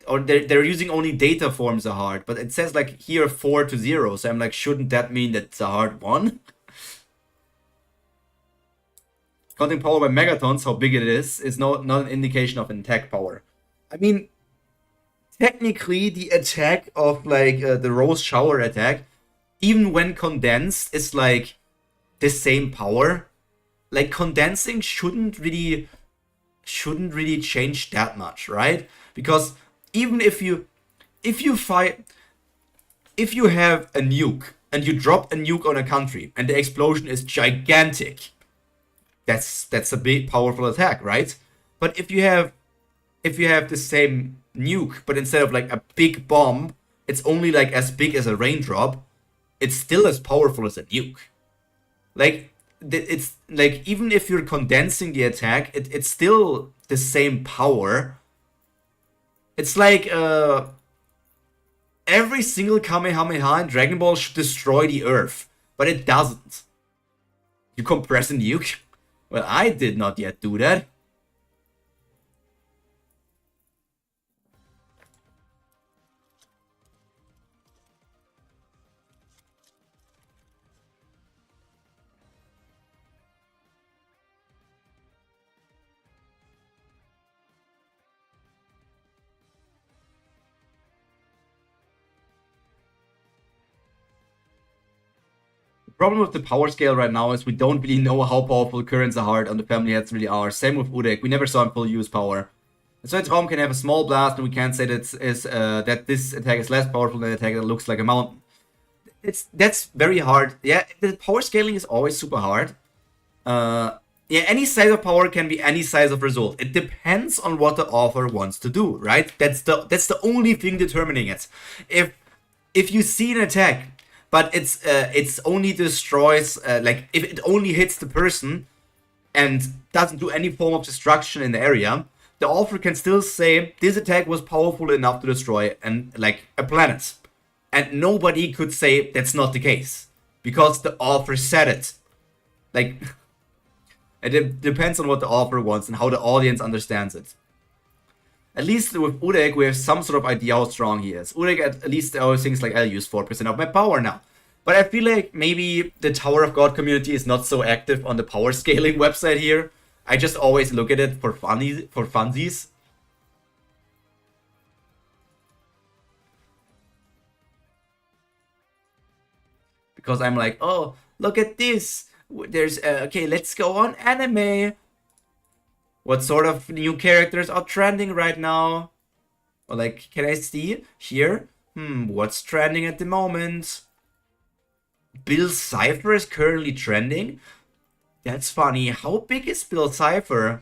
Or they're using only data forms Zahard, but it says like here 4-0. So I'm like, shouldn't that mean that Zahard won? Counting power by megatons, how big it is not an indication of attack power. I mean, technically, the attack of like the Rose Shower attack, even when condensed, is like the same power. Like, condensing shouldn't really change that much, right? Because even if you fight, if you have a nuke and you drop a nuke on a country and the explosion is gigantic, that's a big powerful attack, right? But if you have the same nuke, but instead of like a big bomb, it's only like as big as a raindrop, it's still as powerful as a nuke. Like it's like even if you're condensing the attack, it's still the same power. It's like every single Kamehameha in Dragon Ball should destroy the Earth, but it doesn't. You compress a nuke? Well, I did not yet do that. Problem with the power scale right now is we don't really know how powerful currents are hard on the family heads really are. Same with Udek, we never saw him full use power. So Traum can have a small blast, and we can't say that this attack is less powerful than an attack that looks like a mountain. That's very hard. Yeah, the power scaling is always super hard. Yeah, any size of power can be any size of result. It depends on what the author wants to do, right? That's the only thing determining it. If you see an attack, but it's only destroys like if it only hits the person and doesn't do any form of destruction in the area, the author can still say this attack was powerful enough to destroy like a planet, and nobody could say that's not the case because the author said it. Like it depends on what the author wants and how the audience understands it. At least with Udek, we have some sort of idea how strong he is. Udek at least always thinks like, I'll use 4% of my power now. But I feel like maybe the Tower of God community is not so active on the power scaling website here. I just always look at it for funsies. Because I'm like, oh, look at this. There's, okay, let's go on anime. What sort of new characters are trending right now? Or like, can I see here? What's trending at the moment? Bill Cipher is currently trending? That's funny. How big is Bill Cipher?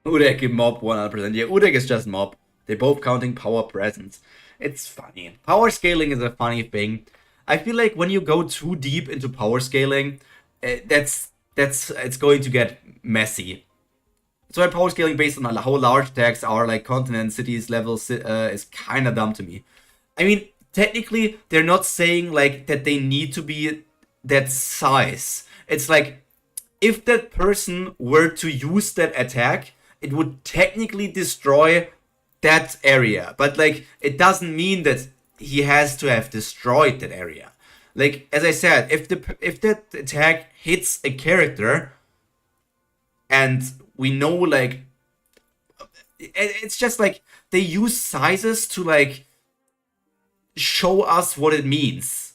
Udek mob 100%. Yeah, Udek is just mob. They're both counting power presence. It's funny. Power scaling is a funny thing. I feel like when you go too deep into power scaling, it's going to get messy. So power scaling based on how large attacks are, like continent, cities, levels, is kind of dumb to me. I mean, technically, they're not saying like that they need to be that size. It's like if that person were to use that attack, it would technically destroy that area, but like it doesn't mean that he has to have destroyed that area. Like as I said, if that attack hits a character, and we know like it's just like they use sizes to like show us what it means.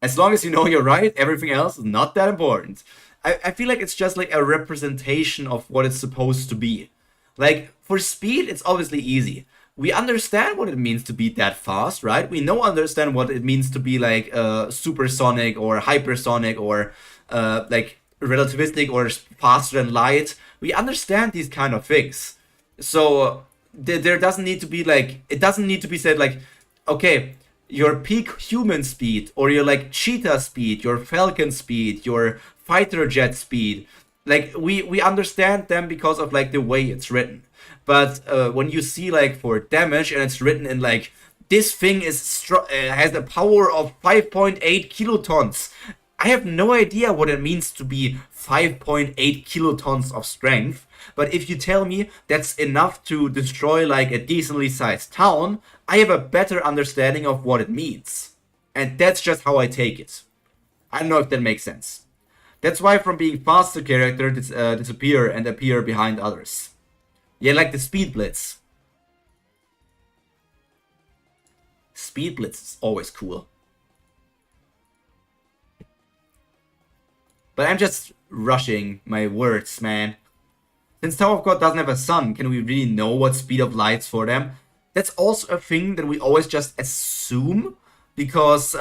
As long as you know you're right, everything else is not that important. I feel like it's just like a representation of what it's supposed to be. Like, for speed, it's obviously easy. We understand what it means to be that fast, right? We understand what it means to be like supersonic or hypersonic or like relativistic or faster than light. We understand these kind of things. So there doesn't need to be like, it doesn't need to be said like, okay, your peak human speed or your like cheetah speed, your falcon speed, your fighter jet speed, like we understand them because of like the way it's written. But when you see like for damage and it's written in like this thing is has a power of 5.8 kilotons, I have no idea what it means to be 5.8 kilotons of strength. But if you tell me that's enough to destroy like a decently sized town, I have a better understanding of what it means. And that's just how I take it. I don't know if that makes sense. That's why from being faster character disappear and appear behind others. Yeah, like the Speed Blitz. Speed Blitz is always cool. But I'm just rushing my words, man. Since Tower of God doesn't have a sun, can we really know what speed of light's for them? That's also a thing that we always just assume, because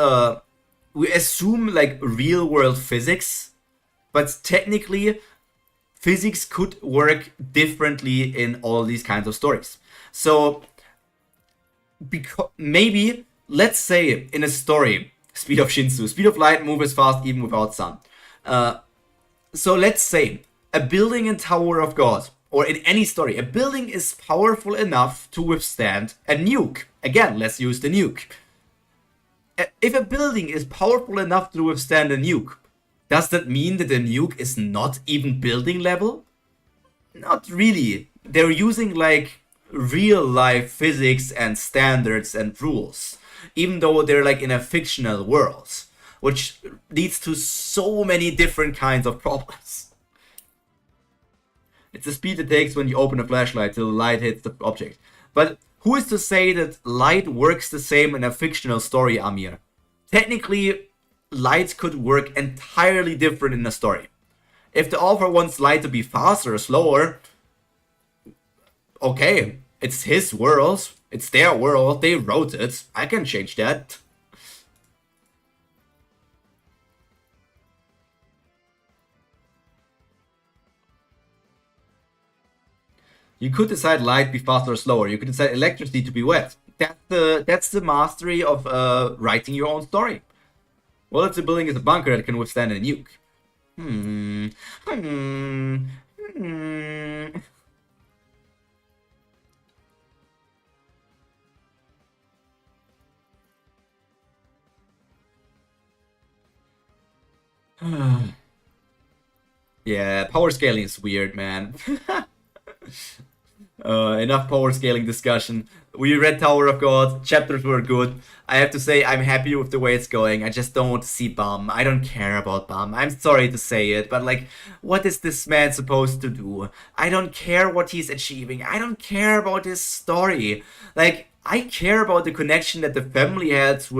we assume like real world physics, but technically physics could work differently in all these kinds of stories. So maybe, let's say in a story, speed of Shinsu, speed of light, move as fast even without sun. So let's say a building in Tower of God, or in any story, a building is powerful enough to withstand a nuke. Again, let's use the nuke. If a building is powerful enough to withstand a nuke, does that mean that the nuke is not even building level? Not really. They're using like real life physics and standards and rules, even though they're like in a fictional world, which leads to so many different kinds of problems. It's the speed it takes when you open a flashlight till the light hits the object. But who is to say that light works the same in a fictional story, Amir? Technically, light could work entirely different in a story. If the author wants light to be faster or slower, okay, it's his world, it's their world, they wrote it, I can change that. You could decide light be faster or slower. You could decide electricity to be wet. That's the mastery of writing your own story. Well, if the building is a bunker that can withstand a nuke. Yeah, power scaling is weird, man. Enough power scaling discussion. We read Tower of God, chapters were good. I have to say I'm happy with the way it's going. I just don't want to see Bum. I don't care about Bum. I'm sorry to say it, but like, what is this man supposed to do? I don't care what he's achieving. I don't care about his story. Like, I care about the connection that the family have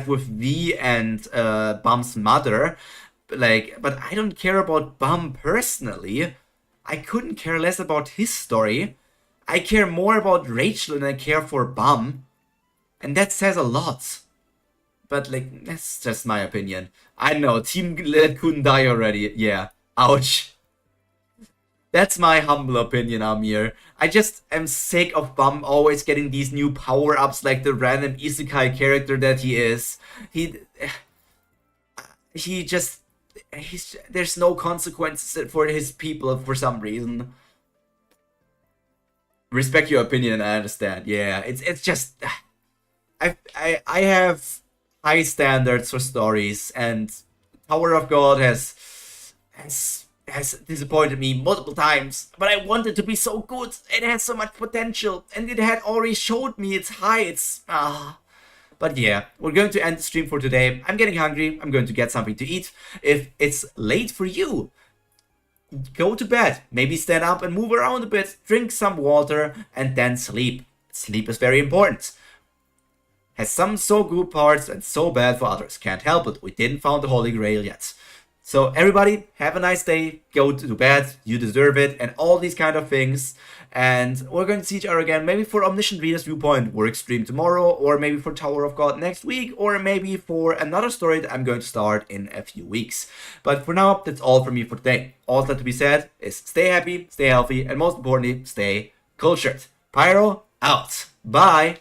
with V and Bum's mother. Like, but I don't care about Bum personally. I couldn't care less about his story. I care more about Rachel than I care for Bum. And that says a lot. But, like, that's just my opinion. I know, Team Led couldn't die already. Yeah. Ouch. That's my humble opinion, Amir. I just am sick of Bum always getting these new power-ups like the random isekai character that he is. There's no consequences for his people for some reason. Respect your opinion, and I understand. Yeah, it's just I have high standards for stories, and Tower of God has disappointed me multiple times. But I want it to be so good. It has so much potential, and it had already showed me its heights. But yeah, we're going to end the stream for today. I'm getting hungry. I'm going to get something to eat. If it's late for you, go to bed. Maybe stand up and move around a bit. Drink some water and then sleep. Sleep is very important. Has some so good parts and so bad for others. Can't help it. We didn't found the Holy Grail yet. So everybody, have a nice day. Go to bed. You deserve it. And all these kind of things. And we're going to see each other again, maybe for Omniscient Reader's Viewpoint work stream tomorrow, or maybe for Tower of God next week, or maybe for another story that I'm going to start in a few weeks. But for now, that's all from me for today. All that to be said is stay happy, stay healthy, and most importantly, stay cultured. Pyro, out. Bye.